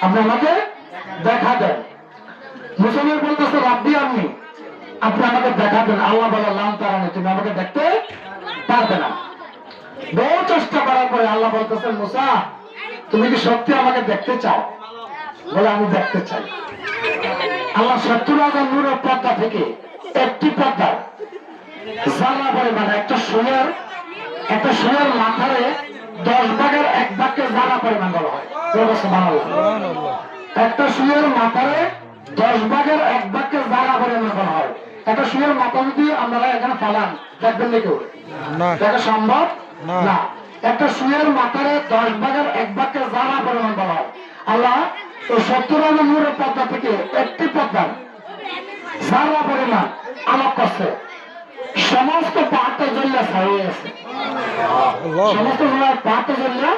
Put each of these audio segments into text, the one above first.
আপনি আমাকে দেখা দেন। মুসলমান বলতেছে রাব্বি আম্মি, আপনি আমাকে দেখা দেন। আল্লাহ বলে লাম তারানি, তুমি আমাকে দেখতে পারবে না। বহু চেষ্টা করার পরে আল্লাহ বলতেছেন মুসা, তুমি কি সত্যি আমাকে দেখতে চাও? বলে আমি দেখতে চাই। আল্লাহ ৭০,০০০ নূরের পর্দা থেকে একটি পর্দা জানা পরিমাণ একটা সুয়ের মাথারে ১০ ভাগের ১ ভাগকে জানা পরিমাণ বলা হয়। একটা সুয়ের মাথারে ১০ ভাগের ১ ভাগকে জানা পরিমাণ বলা হয়। একটা সুয়ের মাথা যদি আপনারা এখানে ফালান, দেখবেন না কেউ? দেখা সম্ভব না। একটা সুয়ের মাথারে ১০ ভাগের ১ ভাগকে জানা পরিমাণ বলা হয়। আল্লাহ তো ৭০,০০০ নূরের পর্দা থেকে একটি পর্দা জানা পরিমাণ আলোক করছে। সমস্ত পাহাড়টা জ্বলিয়া ছাই হয়ে গেছে। সমস্ত পাহাড়টা জ্বলিয়া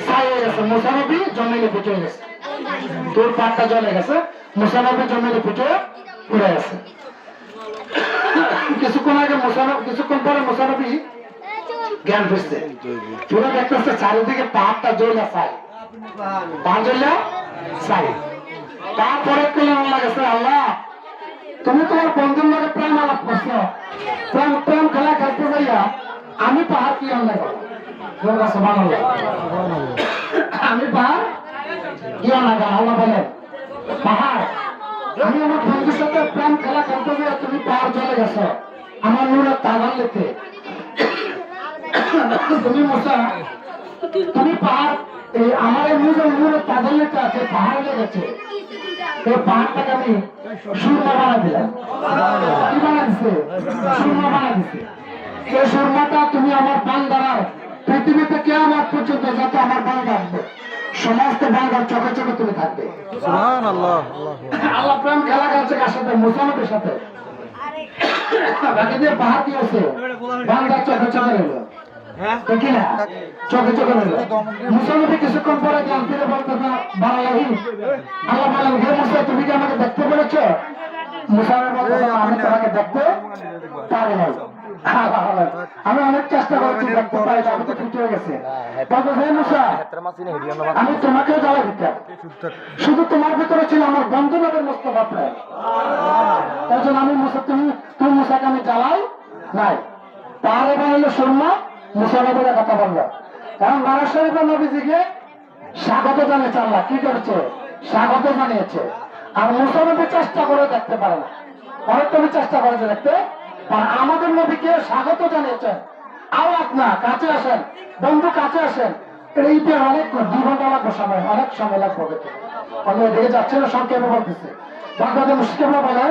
ছাই হয়ে গেছে। মুসা নবী জমিনে পুঁতে গেছে। তোর পাহাড়টা জ্বলে গেছে, মুসা নবী জমিনে পুঁতে উড়ে গেছে। কিছুক্ষণ পরে মুসা নবী জ্ঞান ফিরছে। পুরো দেখতেছে চারিদিকে পাহাড়টা জ্বলিয়া ছাই, পাহাড় জ্বলিয়া ছাই। তারপরে আল্লাহ গেছে, আল্লাহ তুমি তোমার বন্ধুর লগে প্রেম আলাপ করছো, প্রেম খেলা খেলতে যাইয়া আমি পাহাড় কি অন্যায় করলাম? আমি পাহাড় কি অন্যায় করলাম? আল্লাহ বলেন পাহাড়, আমি আমার বন্ধুর সাথে প্রেম খেলা খেলতে যাইয়া তুমি পাহাড় চলে গেছো আমার নূরের তাগান লেতে। তুমি মুসা, তুমি পাহাড় এই আমার এই নূরের তাগান লেতে আছে, পাহাড় লেগেছে। এই পাহাড়টাকে আমি সুরমা বানা দিলাম। কি বানা দিছে? সুরমা বানা দিছে। এই সুরমাটা তুমি আমার বান্দার পৃথিবীতে কিয়ামত পর্যন্ত যত আমার বান্দা আসবে সমস্ত বান্দার চোখে চোখে তুমি থাকবে। সুবহানাল্লাহ। আল্লাহ প্রেম খেলা খেলছে কার সাথে? মুসা নবীর সাথে। বাকি দিয়ে পাহাড় কি আছে? বান্দার চোখে চোখে রইল। কি না? চোখে চোখে রইল। মুসা নবী কিছুক্ষণ পরে জ্ঞান ফিরে বলতে বাংলাহি আল্লাহ বলেন, হে মুসা তুমি কি আমাকে দেখতে পেরেছ? মুসা বলতে আমি তোমাকে দেখতে পারি নাই। আমি অনেক চেষ্টা করছি দেখতে পাই, আমি তো ঠিক হয়ে গেছে। আমি তোমাকেও জ্বালা দিতাম, শুধু তোমার ভিতরে ছিল আমার বন্ধু নবীর মোস্তফা প্রেম। তাই জন্য আমি তুমি মুসাকে আমি জ্বালাই নাই। তাহলে বানাইলো সুরমা, মুসা নবীর কথা বললো। কারণ নারাজ শরীফের নবীজিকে স্বাগত জানিয়েছে আল্লাহ। কি করেছে? স্বাগত জানিয়েছে। আর মুসা নবী চেষ্টা করে দেখতে পারে না, অনেক নবী চেষ্টা করেছে দেখতে। আর আমাদের নবীকে স্বাগত জানিয়েছেন, আওয়াজ না, কাছে আসেন বন্ধু, কাছে আসেন। এইটা অনেক 2 ঘন্টা লাগবে, সময় অনেক সময় লাগবে। আমি এদিকে যাচ্ছি না, সংক্ষেপে বলতেছি। বাগদাদের মুশকিল বলেন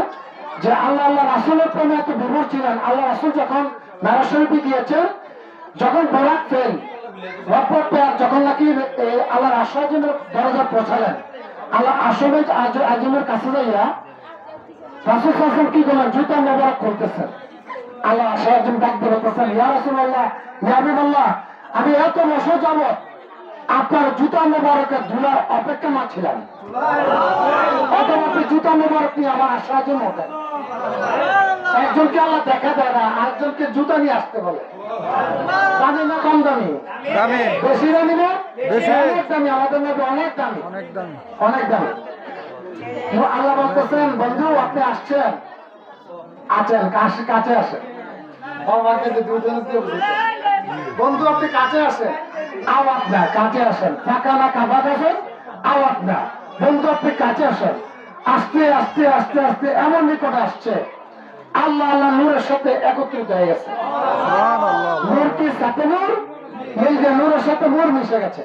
যে আল্লাহ রাসূলের প্রেমে এত বিভোর ছিলেন। আল্লাহ রাসূল যখন মেরাজ শরীফে গিয়েছেন, যখন বরাত পেন যখন নাকি আল্লাহর আশরাফের দরজা পৌঁছালেন, আল্লাহ আজমের কাছে যাইয়া রাসূল সাল্লাল্লাহু আলাইহি ওয়াসাল্লাম কি করলেন? জুতা মোবারক খুলতেছেন। আল্লাহ আশরাফ ডাক দিয়ে বলতেছেন, ইয়া রাসূলুল্লাহ, ইয়া হাবিবাল্লাহ, আমি এত বছর যাবত আপনার জুতা মোবারকের ধুলার অপেক্ষা মাছিলাম, অথবা আপনি জুতা মোবারক নিয়ে আমার আশরাফের মতেন। একজনকে আল্লাহ দেখা দেয় না, আরেকজনকে জুতা নিয়ে আসতে বলে। দামি না কম দামি? বেশি দামি না? অনেক দামি। আমাদের নবী অনেক দামি, অনেক দামি। আল্লাহ বলতেছেন, বন্ধু আপনি আসছেন, আছেন কাছে আসেন। বন্ধু আপনি কাছে আসেন, আওয়াজ না, কাছে আসেন। ফাঁকা না কাবা গেছেন, আওয়াজ না। বন্ধু আপনি কাছে আসেন। আস্তে আস্তে আস্তে আস্তে এমন নিকট আসছে, আল্লাহ আল্লাহ নূরের সাথে একত্রিত হয়ে গেছে। নূর কি সাথে নূর, এই যে নূরের সাথে নূর মিশে গেছে।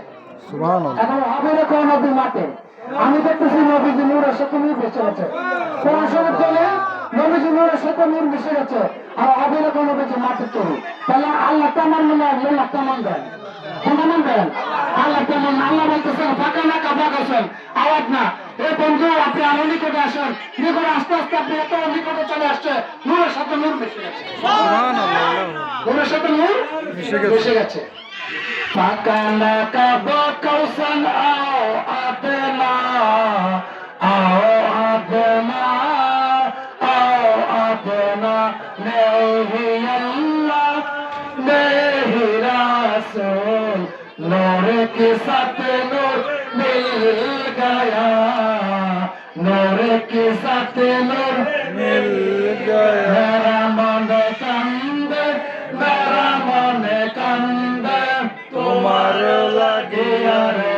এখন হবে রেখো নবী মাঠে, আমি দেখতেছি নবীজি নূরের সাথে নূর মিশে গেছে। পড়াশোনার চলে নবীজি নূরের সাথে নূর মিশে গেছে। আর হবে রেখো নবীজি মাঠে চলুন। তাহলে আল্লাহ কেমন মনে হয়? আল্লাহ কেমন দেন? কেমন দেন? আল্লাহ কেমন? আল্লাহ বলতেছেন ফাঁকা না কাবা গেছেন, আওয়াজ না। এই বন্ধু আপনি আমার নিকটে আসেন। নিকটে আস্তে আস্তে আপনি এত নিকটে চলে আসছে, নূরের সাথে নূর মিশে গেছে। নূরের সাথে নূর মিশে গেছে। ফাঁকা না কাবা কৌশল আও আদনা, আও আদনা, আও আদনা, নেহি আল্লাহ নেহি রাসূল, নূর के साथ नूर मिल गया नूर के साथ नूर मिल गया मेरा मन कंदे मेरा मन कंदे তোমার লাগে रे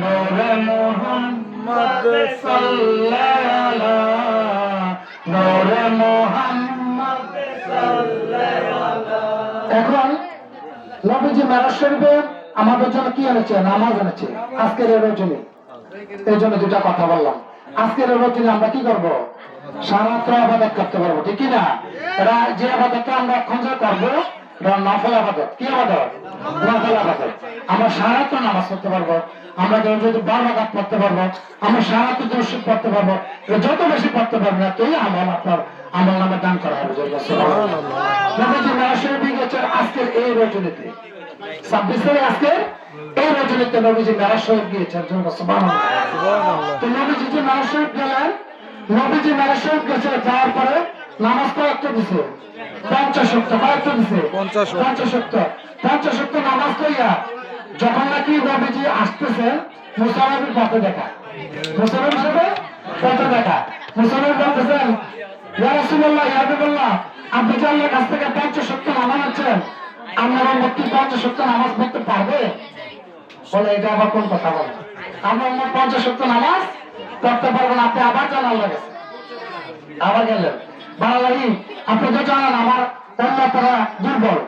नूर मोहम्मद মদ सल्लल्लाहु नूर मोहम्मद এখন নবীজি মেরাজ শরীফে আমাদের জন্য কি এনেছে? নামাজ এনেছে আজকের এই রজনী। এই জন্য দুটা কথা বললাম। আজকের এই রজনী আমরা কি করব? সারাত্র ইবাদত করতে পারবো, ঠিক কি না? এরা যে ইবাদতটা আমরা এখন যে করবো এটা নফল ইবাদত। কি ইবাদত? নফল ইবাদত। আমরা সারাত্র নামাজ পড়তে পারবো, আমরা যদি 12 রাকাত পড়তে পারবো, আমরা সারাত্র দরুদ পড়তে পারবো। যত বেশি পড়তে পারবো ততই আমল আপনার আমল নামে দান করা হবে। নবীজি মেরাজ শরীফে গেছেন আজকের এই রজনীতে, 26 তারিখ আজকের এই রজনীতে নবীজি মেরাজ শরীফ গিয়েছেন। সুবহানাল্লাহ। তো নবীজি যে মেরাজ শরীফ গেলেন, নবীজি মেরাজ শরীফ গেছে, যাওয়ার পরে নামাজ কয়েকটা দিছে? 50 ওয়াক্ত। কয়েকটা দিছে? 50 ওয়াক্ত। 50 ওয়াক্ত নামাজ পড়িয়া যখন নাকি নবীজি আসতেছেন, মুসা নবীর পথে দেখা, মুসা নবীর সাথে পথে দেখা। মুসা নবী বলতেছেন, ইয়া রাসূলুল্লাহ, ইয়া হাবিবাল্লাহ, আপনি যে আল্লাহর কাছ থেকে 50 ওয়াক্ত নামাজ আছেন, আপনার উম্মত কি 50 ওয়াক্ত নামাজ পড়তে পারবে? বলে এটা আবার কোন কথা বলে? আমরা উম্মত 50 ওয়াক্ত নামাজ পড়তে পারবো না। আপনি আবার জানার লাগে, আবার গেলেন ভালো লাগি। আপনি তো জানেন আমার উম্মতরা দুর্বল,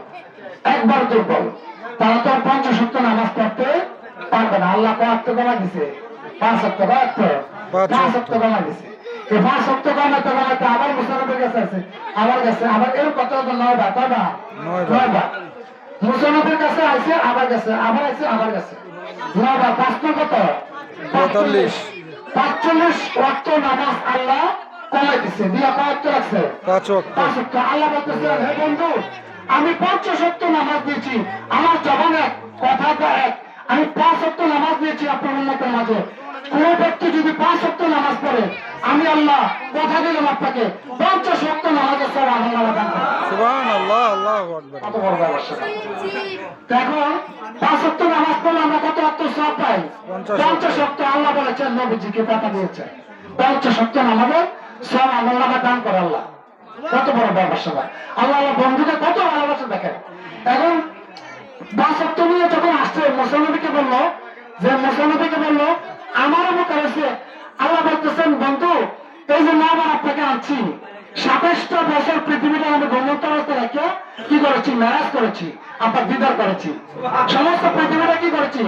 একবার দুর্বল, তারা তো 50 ওয়াক্ত নামাজ পড়তে পারবে না। আল্লাহ কত কমা দিছে? 5 ওয়াক্ত। কত? 5 ওয়াক্ত কমা দিছে। এই 5 ওয়াক্ত কমাতে কমাতে আবার মুসলমানদের কাছে আছে, আবার গেছে, আবার এর কত 9 বার, কয়বার? 9 বার। মুসলমানদের কাছে আছে, আবার গেছে, আবার আছে, আবার গেছে, 9 বার। 5 কত? 45 45 ওয়াক্ত নামাজ আল্লাহ কমাই দিছে, দিয়া কত রাখছে? 5 ওয়াক্ত। 5 ওয়াক্ত। আল্লাহ বলতেছেন, হে বন্ধু, আমি 50 ওয়াক্ত নামাজ দিয়েছি, আমার জবান এক, কথাটা এক। আমি 5 ওয়াক্ত নামাজ দিয়েছি আপনার উম্মতের মাঝে। কোন ব্যক্তি যদি 5 ওয়াক্ত নামাজ পড়ে, আমি আল্লাহ কথা দিলাম আপনাকে 50 ওয়াক্ত নামাজের সব আমল নামা দান করব। সুবহানাল্লাহ, আল্লাহু আকবার। কত বড় ব্যবস্থা! এখন 5 ওয়াক্ত নামাজ পড়লে আমরা কত ওয়াক্ত সওয়াব পাই? 50 ওয়াক্ত। আল্লাহ বলেছেন, নবীজিকে কথা দিয়েছেন 50 ওয়াক্ত নামাজের সব আমল নামা দান করে আল্লাহ। কত বড় ব্যবস্থা! আল্লাহ আল্লাহ বন্ধুকে কত ভালোবাসা দেখেন। এখন 5 ওয়াক্ত নিয়ে যখন আসছে, মুসলমানকে বললো যে, মুসলমানকে বললো আমার উপকার হয়েছে। আল্লাহ বলতেছেন, বন্ধু, এই যে 9 বার আপনাকে আনছি, 27টা বছর পৃথিবীতে আমি ঘুমন্ত অবস্থা রেখে কি করেছি? মেরাজ করেছি, আপনার দিদার করেছি। সমস্ত পৃথিবীটা কি করেছি?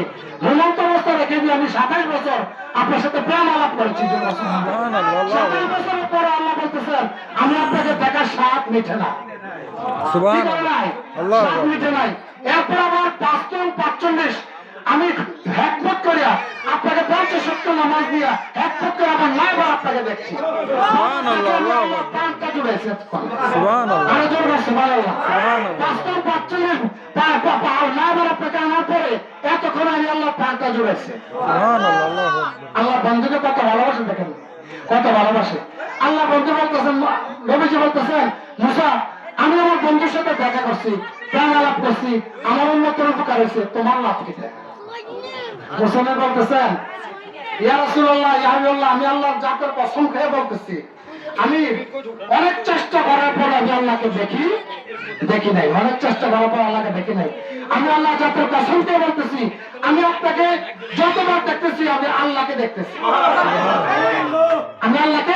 ঘুমন্ত অবস্থা রেখে দিয়ে আমি 27 বছর আপনার সাথে প্রেম আলাপ করেছি। 27 বছরের পরে আল্লাহ বলতেছেন, আমি আপনাকে দেখার স্বাদ মিঠে না। সুবহানাল্লাহ, স্বাদ মিঠে নাই। এরপর আবার 45 আমি হ্যাকমত করিয়া আপনাকে 50 ওয়াক্ত নামাজ দিয়া হ্যাকমত করে আমার 9 বার আপনাকে দেখছি। সুবহানাল্লাহ, আল্লাহু আকবার। প্রাণটা জুড়েছে। সুবহানাল্লাহ, আরো জোর করে সুবহানাল্লাহ। সুবহানাল্লাহ। 45 9 বার আপনাকে আনার পরে এতক্ষণ আমি আল্লাহ প্রাণটা জুড়েছে। সুবহানাল্লাহ, আল্লাহু আকবার। আল্লাহ বন্ধুকে কত ভালোবাসে দেখেন, কত ভালোবাসে। আল্লাহ বন্ধু বলতেছেন, নবীজি বলতেছেন, মুসা, আমি আমার বন্ধুর সাথে দেখা করছি, প্রাণ আলাপ করছি, আমার উন্নতের উপকার হয়েছে, তোমার লাভ কি? মুসলমান বলতেছেন, ইয়া রাসূলুল্লাহ, ইয়া হাবিবাল্লাহ, আমি আল্লাহর জাতের কসম খেয়ে বলতেছি, আমি অনেক চেষ্টা করার পর আমি আল্লাহকে দেখি নাই। অনেক চেষ্টা করার পর আল্লাহকে দেখি নাই। আমি আল্লাহ জাতের কসম খেয়ে বলতেছি, আমি আপনাকে যতবার দেখতেছি আমি আল্লাহকে দেখতেছি, আমি আল্লাহকে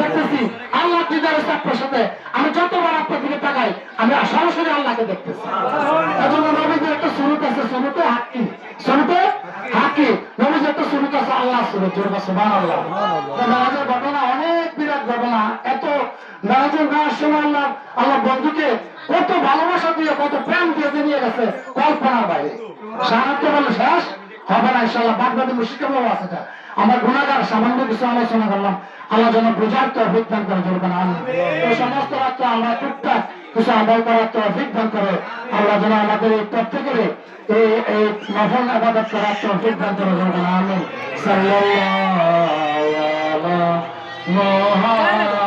দেখতেছি। আল্লাহ দিদারের আপনার সাথে আমি যতবার আপনার দিকে তাকাই আমি সরাসরি আল্লাহকে দেখতেছি। এজন্য নবীজির একটা সুরত আছে, সুরতে হাক্কি, সুরতে হাক্কি। নবীজির একটা সুরত আছে, আল্লাহ সুরত। সুবহানাল্লাহ। মেরাজের ঘটনা অনেক বিরাট ঘটনা। এত মেরাজের গায়ের সময় আল্লাহ বন্ধুকে কত ভালোবাসা দিয়ে, কত প্রেম দিয়ে নিয়ে গেছে কল্পনার বাইরে। সাহায্য বলে শেষ হবে না ইনশাআল্লাহ। বাগদাদি মুশকিলও আছে। আমরা গুনাহগার, সামান্য কিছু আলোচনা করলাম। আল্লাহ যেন বুঝার তৌফিক দান করে, জোরে বলেন আমিন। এই সমস্ত রাত্রে আমরা টুকটাক কিছু আমল করার তৌফিক দান করে আল্লাহ যেন আমাদের এই প্রত্যেকের এই নফল ইবাদত করার তৌফিক দান করে, জোরে বলেন আমিন। সাল্লাল্লাহু আলা মুহাম্মাদ।